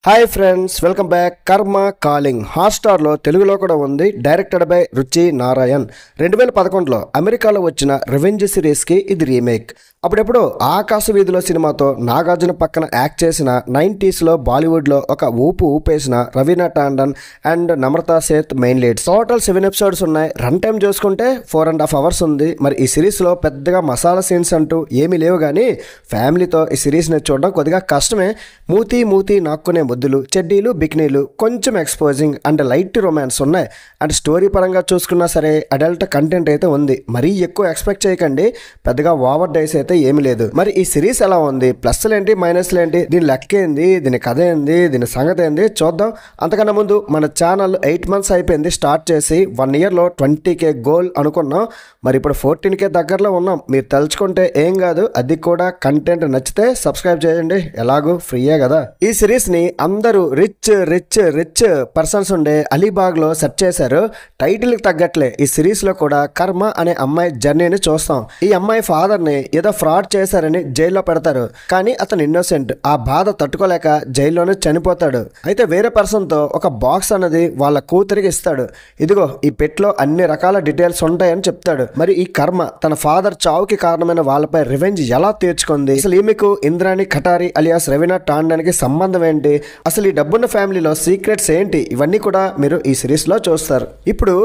Hi friends, welcome back. కర్మ calling హాట్స్టార్లో తెలుగులో కూడా ఉంది. డైరెక్టెడ్ బై రుచి నారాయణ్. 2011లో అమెరికాలో వచ్చిన రివెంజ్ సిరీస్కి ఇది రీమేక్. అప్పుడెప్పుడు ఆకాశ వీధిలో సినిమాతో నాగార్జున పక్కన యాక్ట్ చేసిన 90sలో బాలీవుడ్లో ఒక ఊపేసిన Raveena Tandon and Namrata Sheth main leads. Total 7 episodes ఉన్నాయి. రన్ టైం చూసుకుంటే 4.5 hours ఉంది. మరి ఈ సిరీస్లో పెద్దగా మసాలా సీన్స్ అంటూ ఏమీ లేవు, కానీ ఫ్యామిలీతో ఈ సిరీస్ని చూడడం కొద్దిగా కష్టమే. మూతి నాక్కునే ముద్దులు, చెడ్డీలు, బికినీలు, కొంచెం ఎక్స్పోజింగ్ అండ్ లైట్ రొమాన్స్ ఉన్నాయి. అండ్ స్టోరీ పరంగా చూసుకున్నా సరే అడల్ట్ కంటెంట్ అయితే ఉంది. మరీ ఎక్కువ ఎక్స్పెక్ట్ చేయకండి, పెద్దగా ఓవర్ డైస్ అయితే ఏమి లేదు. మరి ఈ సిరీస్ ఎలా ఉంది, ప్లస్లు ఏంటి, మైనస్లు ఏంటి, దీని లెక్క ఏంది, దీని కథ ఏంది, దీని సంగతి ఏంది చూద్దాం. అంతకన్నా ముందు మన ఛానల్ 8 months అయిపోయింది స్టార్ట్ చేసి. 1 yearలో 20K గోల్ అనుకున్నాం. మరి ఇప్పుడు 14K దగ్గరలో ఉన్నాం. మీరు తలుచుకుంటే ఏం కాదు, అది కూడా కంటెంట్ నచ్చితే సబ్స్క్రైబ్ చేయండి, ఎలాగూ ఫ్రీయే కదా. ఈ సిరీస్ ని అందరూ రిచ్ రిచ్ రిచ్ పర్సన్స్ ఉండే అలీబాగ్ లో సెట్ చేశారు. టైటిల్ కి తగ్గట్లే ఈ సిరీస్ లో కూడా కర్మ అనే అమ్మాయి జర్నీని చూస్తాం. ఈ అమ్మాయి ఫాదర్ ని ఏదో ఫ్రాడ్ చేశారని జైల్లో పెడతారు, కానీ అతను ఇన్నోసెంట్. ఆ బాధ తట్టుకోలేక జైల్లోనే చనిపోతాడు. అయితే వేరే పర్సన్ తో ఒక బాక్స్ అనేది వాళ్ళ కూతురికి ఇస్తాడు. ఇదిగో ఈ పెట్లో అన్ని రకాల డీటెయిల్స్ ఉంటాయని చెప్తాడు. మరి ఈ కర్మ తన ఫాదర్ చావుకి కారణమైన వాళ్ళపై రివెంజ్ ఎలా తీర్చుకుంది, అసలు ఈమెకు ఇంద్రాణి ఖటారి అలియాస్ రవీనా టాండన్కి సంబంధం ఏంటి, అసలు ఈ డబ్బున్న ఫ్యామిలీలో సీక్రెట్స్ ఏంటి, ఇవన్నీ కూడా మీరు ఈ సిరీస్ లో చూస్తారు. ఇప్పుడు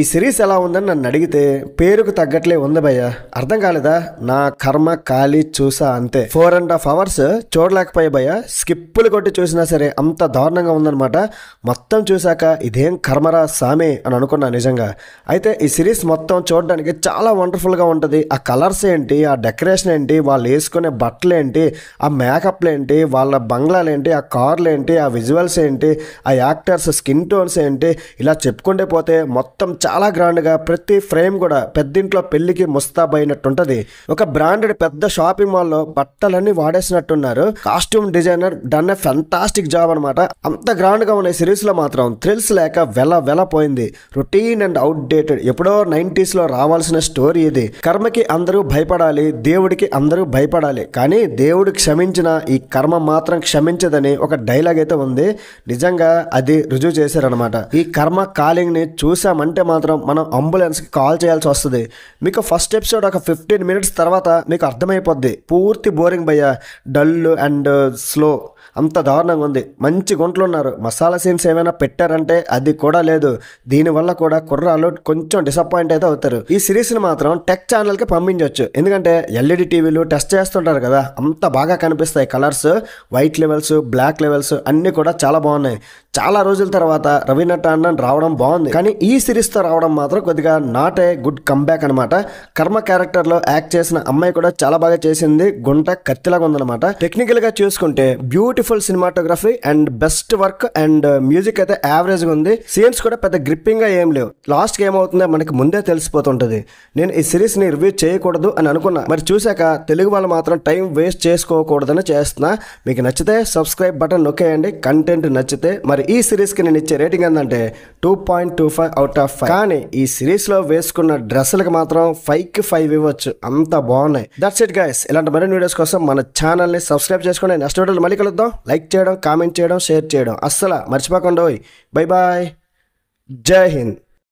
ఈ సిరీస్ ఎలా ఉందని నన్ను అడిగితే పేరుకు తగ్గట్లే ఉంది భయ్య. అర్థం కాలేదా? నా కర్మ ఖాళీ చూసా అంతే. 4.5 hours చూడలేకపోయా భయ్య. స్కిప్పులు కొట్టి చూసినా సరే అంత దారుణంగా ఉందన్నమాట. మొత్తం చూసాక ఇదేం కర్మరా సామే అని అనుకున్నా నిజంగా. అయితే ఈ సిరీస్ మొత్తం చూడడానికి చాలా వండర్ఫుల్గా ఉంటుంది. ఆ కలర్స్ ఏంటి, ఆ డెకరేషన్ ఏంటి, వాళ్ళు వేసుకునే బట్టలు ఏంటి, ఆ మేకప్లు ఏంటి, వాళ్ళ బంగ్లాలు ఏంటి, ఆ కార్లు ఏంటి, ఆ విజువల్స్ ఏంటి, ఆ యాక్టర్స్ స్కిన్ టోన్స్ ఏంటి, ఇలా చెప్పుకుంటే పోతే మొత్తం చాలా గ్రాండ్గా ప్రతి ఫ్రేమ్ కూడా పెద్దింట్లో పెళ్లికి ముస్తాబైనట్టుంటది. ఒక బ్రాండెడ్ పెద్ద షాపింగ్ మాల్లో బట్టలన్నీ వాడేసినట్టున్నారు. Costume designer done a fantastic job అనమాట. అంత గ్రాండ్ గా ఉన్న సిరీస్ లో మాత్రం థ్రిల్స్ లేక వెల పోయింది. Routine and out dated. ఎప్పుడో 90sలో రావాల్సిన స్టోరీ ఇది. కర్మకి అందరూ భయపడాలి, దేవుడికి అందరూ భయపడాలి, కానీ దేవుడు క్షమించిన ఈ కర్మ మాత్రం క్షమించదని ఒక డైలాగ్ అయితే ఉంది. నిజంగా అది రుజువు చేశారనమాట. ఈ కర్మ కాలింగ్ ని చూసామంటే మాత్రం మనం అంబులెన్స్ కి కాల్ చేయాల్సి వస్తుంది. మీకు ఫస్ట్ ఎపిసోడ్ ఒక 15 minutes తర్వాత మీకు అర్థమైపోద్ది. పూర్తి బోరింగ్ భయ్య, డల్ అండ్ స్లో, అంత దారుణంగా ఉంది. మంచి గుంటలు ఉన్నారు. మసాలా సీన్స్ ఏమైనా పెట్టారంటే అది కూడా లేదు. దీనివల్ల కూడా కుర్రాలు కొంచెం డిసప్పాయింట్ అయితే అవుతారు. ఈ సిరీస్ని మాత్రం టెక్ ఛానల్కి పంపించవచ్చు, ఎందుకంటే LED టీవీలు టెస్ట్ చేస్తుంటారు కదా, అంత బాగా కనిపిస్తాయి. Colours, white levels, black levels అన్నీ కూడా చాలా బాగున్నాయి. చాలా రోజుల తర్వాత రవీనా టాండన్ రావడం బాగుంది, కానీ ఈ సిరీస్తో రావడం మాత్రం కొద్దిగా నాట్ ఏ గుడ్ కంబ్యాక్ అనమాట. కర్మ క్యారెక్టర్లో యాక్ట్ చేసిన అమ్మాయి కూడా చాలా బాగా చేసింది. గుంట కత్తిలాగా ఉందన్నమాట. టెక్నికల్గా చూసుకుంటే beautiful cinematography and best work and music అయితే యావరేజ్గా ఉంది. సీన్స్ కూడా పెద్ద గ్రిప్పింగ్గా ఏం లేవు. లాస్ట్కి ఏమవుతుందో మనకి ముందే తెలిసిపోతుంటుంది. నేను ఈ సిరీస్ని రివ్యూ చేయకూడదు అని అనుకున్నా, మరి చూశాక తెలుగు వాళ్ళు మాత్రం టైం వేస్ట్ చేసుకోకూడదని చేస్తున్నా. మీకు నచ్చితే సబ్స్క్రైబ్ బటన్ నొక్కేయండి. కంటెంట్ నచ్చితే. మరి ఈ సిరీస్కి నేను ఇచ్చే రేటింగ్ ఏంటంటే 2.25 out of 5. కానీ ఈ సిరీస్లో వేసుకున్న డ్రెస్సులకు మాత్రం 5కి 5 ఇవ్వచ్చు, అంత బాగున్నాయి. That's it guys. ఇలాంటి మరిన్ని వీడియోస్ కోసం మన ఛానల్ని సబ్స్క్రైబ్ చేసుకోండి. నెక్స్ట్ వీడియోలో మళ్ళీ కలుద్దాం. లైక్ చేయడం, కామెంట్ చేయడం, షేర్ చేయడం అస్సలు మర్చిపోకండి. బై బాయ్, జై హింద్.